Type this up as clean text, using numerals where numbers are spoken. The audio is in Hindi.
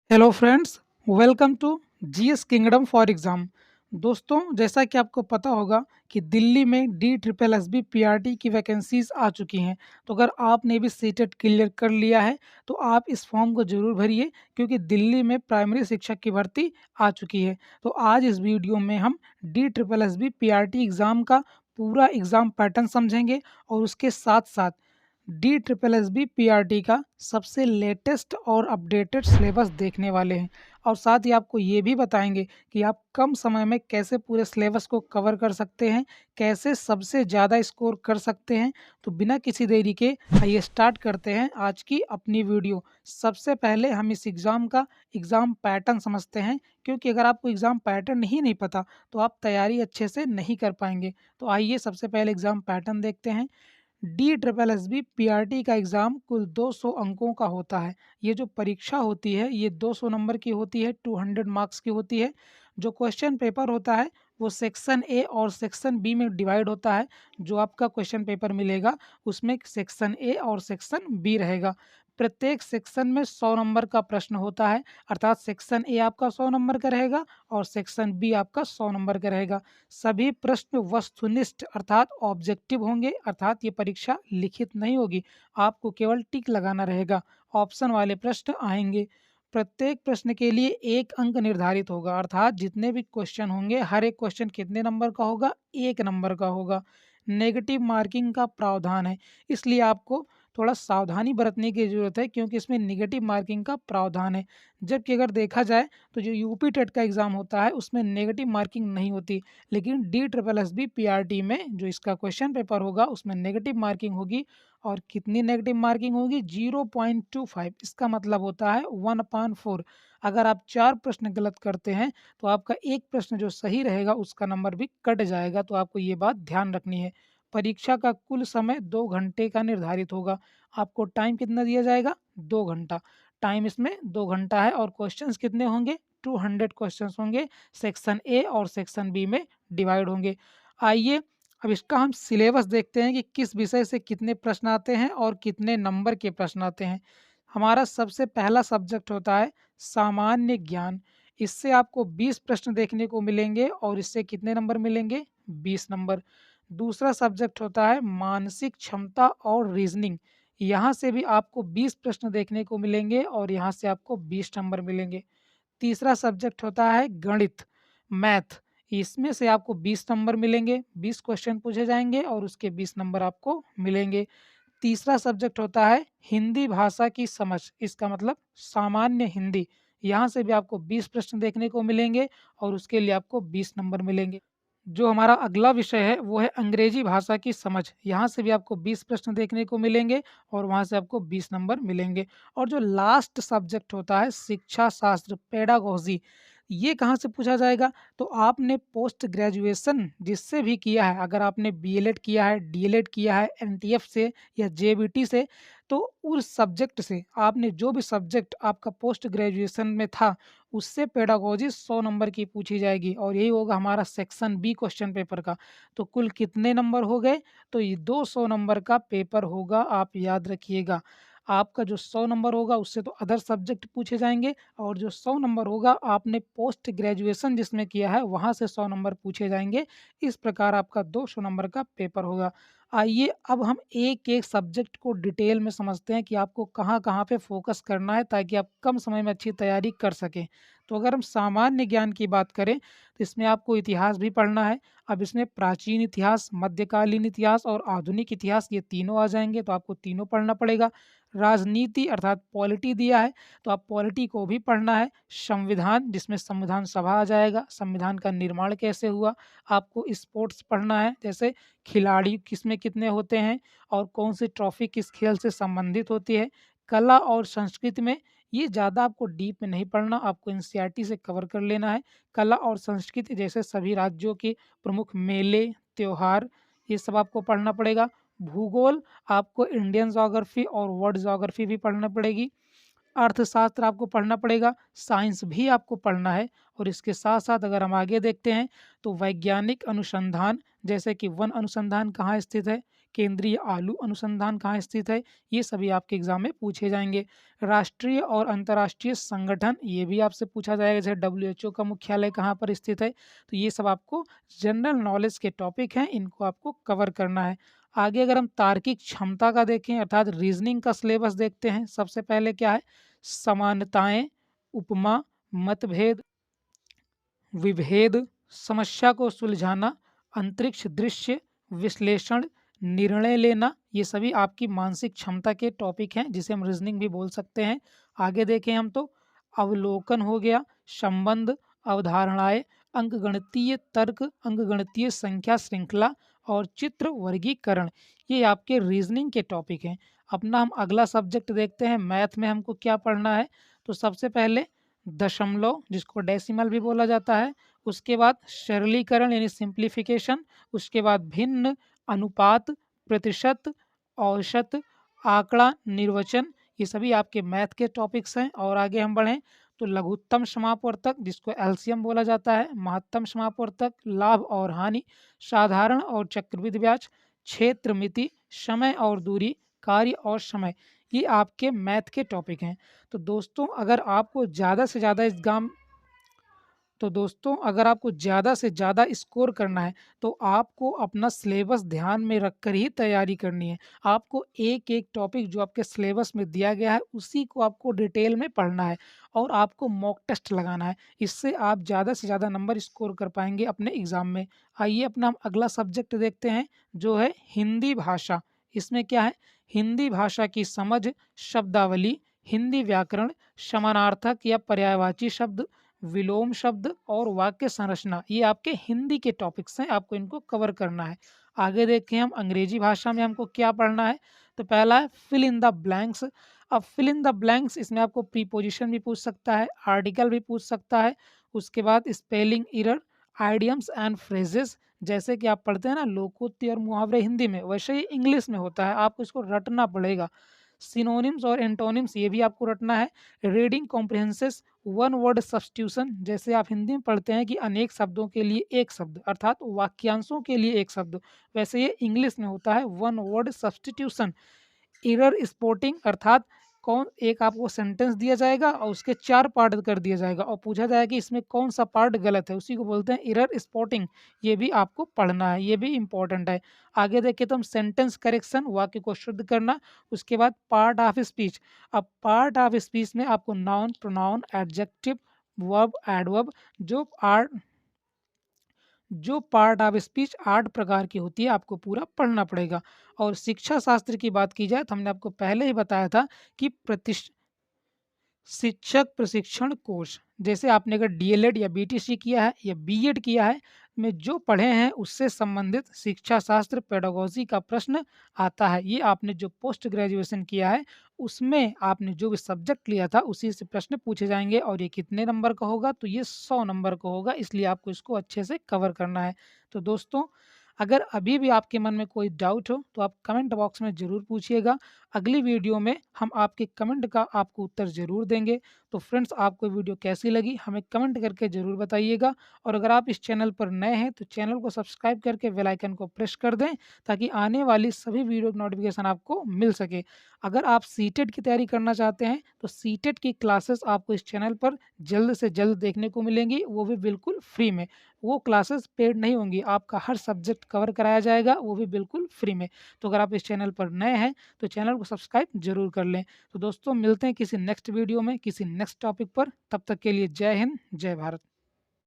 Hello friends, welcome to GS kingdom for exam. दोस्तों, जैसा कि आपको पता होगा कि दिल्ली में D triple S B PRT की वैकेंसीज आ चुकी हैं। तो अगर आपने भी सीटेट क्लियर कर लिया है तो आप इस फॉर्म को ज़रूर भरिए, क्योंकि दिल्ली में प्राइमरी शिक्षक की भर्ती आ चुकी है। तो आज इस वीडियो में हम D triple S B PRT exam का पूरा एग्ज़ाम पैटर्न समझेंगे और उसके साथ साथ D triple S B P R T का सबसे लेटेस्ट और अपडेटेड सिलेबस देखने वाले हैं। और साथ ही आपको ये भी बताएंगे कि आप कम समय में कैसे पूरे सिलेबस को कवर कर सकते हैं, कैसे सबसे ज़्यादा स्कोर कर सकते हैं। तो बिना किसी देरी के आइए स्टार्ट करते हैं आज की अपनी वीडियो। सबसे पहले हम इस एग्ज़ाम का एग्ज़ाम पैटर्न समझते हैं, क्योंकि अगर आपको एग्ज़ाम पैटर्न ही नहीं पता तो आप तैयारी अच्छे से नहीं कर पाएंगे। तो आइए सबसे पहले एग्ज़ाम पैटर्न देखते हैं। D triple S B P R T का एग्ज़ाम कुल 200 अंकों का होता है। ये जो परीक्षा होती है ये 200 नंबर की होती है, 200 मार्क्स की होती है। जो क्वेश्चन पेपर होता है वो सेक्शन ए और सेक्शन बी में डिवाइड होता है। जो आपका क्वेश्चन पेपर मिलेगा उसमें सेक्शन ए और सेक्शन बी रहेगा। प्रत्येक सेक्शन में 100 नंबर का प्रश्न होता है, अर्थात सेक्शन ए आपका 100 नंबर का रहेगा और सेक्शन बी आपका 100 नंबर का रहेगा। सभी प्रश्न वस्तुनिष्ठ अर्थात ऑब्जेक्टिव होंगे, अर्थात ये परीक्षा लिखित नहीं होगी। आपको केवल टिक लगाना रहेगा। ऑप्शन वाले प्रश्न आएंगे। प्रत्येक प्रश्न के लिए 1 अंक निर्धारित होगा, अर्थात जितने भी क्वेश्चन होंगे हर एक क्वेश्चन कितने नंबर का होगा, 1 नंबर का होगा। नेगेटिव मार्किंग का प्रावधान है, इसलिए आपको थोड़ा सावधानी बरतने की ज़रूरत है, क्योंकि इसमें नेगेटिव मार्किंग का प्रावधान है। जबकि अगर देखा जाए तो जो यूपी टेट का एग्ज़ाम होता है उसमें नेगेटिव मार्किंग नहीं होती, लेकिन D triple S B P R T में जो इसका क्वेश्चन पेपर होगा उसमें नेगेटिव मार्किंग होगी। और कितनी नेगेटिव मार्किंग होगी? 0.25। इसका मतलब होता है 1/4। अगर आप 4 प्रश्न गलत करते हैं तो आपका एक प्रश्न जो सही रहेगा उसका नंबर भी कट जाएगा। तो आपको ये बात ध्यान रखनी है। परीक्षा का कुल समय 2 घंटे का निर्धारित होगा। आपको टाइम कितना दिया जाएगा? 2 घंटा। टाइम इसमें 2 घंटा है और क्वेश्चंस कितने होंगे? 200 क्वेश्चंस होंगे। सेक्शन ए और सेक्शन बी में डिवाइड होंगे। आइए अब इसका हम सिलेबस देखते हैं कि किस विषय से कितने प्रश्न आते हैं और कितने नंबर के प्रश्न आते हैं। हमारा सबसे पहला सब्जेक्ट होता है सामान्य ज्ञान। इससे आपको 20 प्रश्न देखने को मिलेंगे और इससे कितने नंबर मिलेंगे? 20 नंबर। दूसरा सब्जेक्ट होता है मानसिक क्षमता और रीजनिंग। यहाँ से भी आपको 20 प्रश्न देखने को मिलेंगे और यहाँ से आपको 20 नंबर मिलेंगे। तीसरा सब्जेक्ट होता है गणित, मैथ। इसमें से आपको 20 नंबर मिलेंगे, 20 क्वेश्चन पूछे जाएँगे और उसके 20 नंबर आपको मिलेंगे। तीसरा सब्जेक्ट होता है हिंदी भाषा की समझ, इसका मतलब सामान्य हिंदी। यहाँ से भी आपको 20 प्रश्न देखने को मिलेंगे और उसके लिए आपको 20 नंबर मिलेंगे। जो हमारा अगला विषय है वो है अंग्रेजी भाषा की समझ। यहाँ से भी आपको 20 प्रश्न देखने को मिलेंगे और वहाँ से आपको 20 नंबर मिलेंगे। और जो लास्ट सब्जेक्ट होता है शिक्षा शास्त्र, पेडागोजी, ये कहाँ से पूछा जाएगा? तो आपने पोस्ट ग्रेजुएशन जिससे भी किया है, अगर आपने बीएलएड किया है, डीएलएड किया है एनटीएफ से या जेबीटी से, तो उस सब्जेक्ट से आपने जो भी सब्जेक्ट आपका पोस्ट ग्रेजुएशन में था उससे पेडागोजी 100 नंबर की पूछी जाएगी और यही होगा हमारा सेक्शन बी क्वेश्चन पेपर का। तो कुल कितने नंबर हो गए? तो ये 200 नंबर का पेपर होगा, आप याद रखिएगा। आपका जो 100 नंबर होगा उससे तो अदर सब्जेक्ट पूछे जाएँगे और जो 100 नंबर होगा आपने पोस्ट ग्रेजुएशन जिसमें किया है वहाँ से 100 नंबर पूछे जाएँगे। इस प्रकार आपका 200 नंबर का पेपर होगा। आइए अब हम एक-एक सब्जेक्ट को डिटेल में समझते हैं कि आपको कहाँ-कहाँ पे फ़ोकस करना है ताकि आप कम समय में अच्छी तैयारी कर सकें। तो अगर हम सामान्य ज्ञान की बात करें तो इसमें आपको इतिहास भी पढ़ना है। अब इसमें प्राचीन इतिहास, मध्यकालीन इतिहास और आधुनिक इतिहास ये तीनों आ जाएँगे, तो आपको तीनों पढ़ना पड़ेगा। राजनीति अर्थात पॉलिटी दिया है तो आप पॉलिटी को भी पढ़ना है। संविधान जिसमें संविधान सभा आ जाएगा, संविधान का निर्माण कैसे हुआ। आपको स्पोर्ट्स पढ़ना है, जैसे खिलाड़ी किसमें कितने होते हैं और कौन सी ट्रॉफी किस खेल से संबंधित होती है। कला और संस्कृति में ये ज़्यादा आपको डीप में नहीं पढ़ना, आपको एनसीईआरटी से कवर कर लेना है। कला और संस्कृति जैसे सभी राज्यों के प्रमुख मेले, त्योहार, ये सब आपको पढ़ना पड़ेगा। भूगोल आपको इंडियन ज्योग्राफी और वर्ल्ड ज्योग्राफी भी पढ़ना पड़ेगी। अर्थशास्त्र आपको पढ़ना पड़ेगा, साइंस भी आपको पढ़ना है। और इसके साथ-साथ अगर हम आगे देखते हैं तो वैज्ञानिक अनुसंधान, जैसे कि वन अनुसंधान कहाँ स्थित है, केंद्रीय आलू अनुसंधान कहाँ स्थित है, ये सभी आपके एग्जाम में पूछे जाएंगे। राष्ट्रीय और अंतर्राष्ट्रीय संगठन, ये भी आपसे पूछा जाएगा, जैसे WHO का मुख्यालय कहाँ पर स्थित है। तो ये सब आपको जनरल नॉलेज के टॉपिक हैं, इनको आपको कवर करना है। आगे अगर हम तार्किक क्षमता का देखें अर्थात रीजनिंग का सिलेबस देखते हैं, सबसे पहले क्या है, समानताएं, उपमा, मतभेद, विभेद, समस्या को सुलझाना, अंतरिक्ष दृश्य, विश्लेषण, निर्णय लेना, ये सभी आपकी मानसिक क्षमता के टॉपिक हैं, जिसे हम रीजनिंग भी बोल सकते हैं। आगे देखें हम तो अवलोकन हो गया, संबंध, अवधारणाएं, अंकगणितीय तर्क, अंकगणितीय संख्या श्रृंखला और चित्र वर्गीकरण, ये आपके रीजनिंग के टॉपिक हैं। अपना हम अगला सब्जेक्ट देखते हैं, मैथ में हमको क्या पढ़ना है। तो सबसे पहले दशमलव, जिसको डेसिमल भी बोला जाता है, उसके बाद सरलीकरण यानी सिंप्लीफिकेशन, उसके बाद भिन्न, अनुपात, प्रतिशत, औसत, आंकड़ा, निर्वचन, ये सभी आपके मैथ के टॉपिक्स हैं। और आगे हम बढ़ें तो लघुत्तम समापवर्तक, जिसको एलसीएम बोला जाता है, महत्तम समापवर्तक, लाभ और हानि, साधारण और चक्रवृद्धि ब्याज, क्षेत्र मिति, समय और दूरी, कार्य और समय, ये आपके मैथ के टॉपिक हैं। तो दोस्तों अगर आपको ज़्यादा से ज़्यादा स्कोर करना है तो आपको अपना सिलेबस ध्यान में रखकर ही तैयारी करनी है। आपको एक एक टॉपिक जो आपके सिलेबस में दिया गया है उसी को आपको डिटेल में पढ़ना है और आपको मॉक टेस्ट लगाना है। इससे आप ज़्यादा से ज़्यादा नंबर स्कोर कर पाएंगे अपने एग्ज़ाम में। आइए अपना हम अगला सब्जेक्ट देखते हैं, जो है हिंदी भाषा। इसमें क्या है, हिंदी भाषा की समझ, शब्दावली, हिंदी व्याकरण, समानार्थक या पर्यायवाची शब्द, विलोम शब्द और वाक्य संरचना, ये आपके हिंदी के टॉपिक्स हैं, आपको इनको कवर करना है। आगे देखें हम अंग्रेजी भाषा में हमको क्या पढ़ना है। तो पहला है फिल इन द ब्लैंक्स। अब फिल इन द ब्लैंक्स, इसमें आपको प्रीपोजिशन भी पूछ सकता है, आर्टिकल भी पूछ सकता है। उसके बाद spelling error, idioms and phrases, जैसे कि आप पढ़ते हैं ना लोकोक्ति और मुहावरे हिंदी में, वैसे ही इंग्लिश में होता है, आपको इसको रटना पड़ेगा। सिनोनिम्स और एंटोनिम्स, ये भी आपको रटना है। रीडिंग कॉम्प्रिहेंसेस, वन वर्ड सब्स्टिट्यूशन, जैसे आप हिंदी में पढ़ते हैं कि अनेक शब्दों के लिए एक शब्द अर्थात वाक्यांशों के लिए एक शब्द, वैसे ये इंग्लिश में होता है one word substitution. Error spotting अर्थात कौन एक आपको सेंटेंस दिया जाएगा और उसके 4 पार्ट कर दिया जाएगा और पूछा जाएगा कि इसमें कौन सा पार्ट गलत है, उसी को बोलते हैं एरर स्पॉटिंग। ये भी आपको पढ़ना है, ये भी इंपॉर्टेंट है। आगे देखें तो हम सेंटेंस करेक्शन, वाक्य को शुद्ध करना। उसके बाद पार्ट ऑफ स्पीच। अब पार्ट ऑफ स्पीच में आपको noun, pronoun, adjective, verb, adverb, जो पार्ट ऑफ स्पीच 8 प्रकार की होती है, आपको पूरा पढ़ना पड़ेगा। और शिक्षा शास्त्र की बात की जाए तो हमने आपको पहले ही बताया था कि शिक्षक प्रशिक्षण कोर्स, जैसे आपने अगर डीएलएड या बीटीसी किया है या बीएड किया है, में जो पढ़े हैं उससे संबंधित शिक्षा शास्त्र पेडागोजी का प्रश्न आता है। ये आपने जो पोस्ट ग्रेजुएशन किया है उसमें आपने जो भी सब्जेक्ट लिया था उसी से प्रश्न पूछे जाएंगे और ये कितने नंबर का होगा, तो ये 100 नंबर का होगा, इसलिए आपको इसको अच्छे से कवर करना है। तो दोस्तों अगर अभी भी आपके मन में कोई डाउट हो तो आप कमेंट बॉक्स में ज़रूर पूछिएगा। अगली वीडियो में हम आपके कमेंट का आपको उत्तर ज़रूर देंगे। तो फ्रेंड्स आपको वीडियो कैसी लगी हमें कमेंट करके ज़रूर बताइएगा। और अगर आप इस चैनल पर नए हैं तो चैनल को सब्सक्राइब करके बेल आइकन को प्रेस कर दें ताकि आने वाली सभी वीडियो की नोटिफिकेशन आपको मिल सके। अगर आप सीटेट की तैयारी करना चाहते हैं तो सीटेट की क्लासेस आपको इस चैनल पर जल्द से जल्द देखने को मिलेंगी, वो भी बिल्कुल फ्री में। वो क्लासेस पेड नहीं होंगी, आपका हर सब्जेक्ट कवर कराया जाएगा, वो भी बिल्कुल फ्री में। तो अगर आप इस चैनल पर नए हैं तो चैनल को सब्सक्राइब जरूर कर लें। तो दोस्तों मिलते हैं किसी नेक्स्ट वीडियो में किसी नेक्स्ट टॉपिक पर, तब तक के लिए जय हिंद, जय भारत।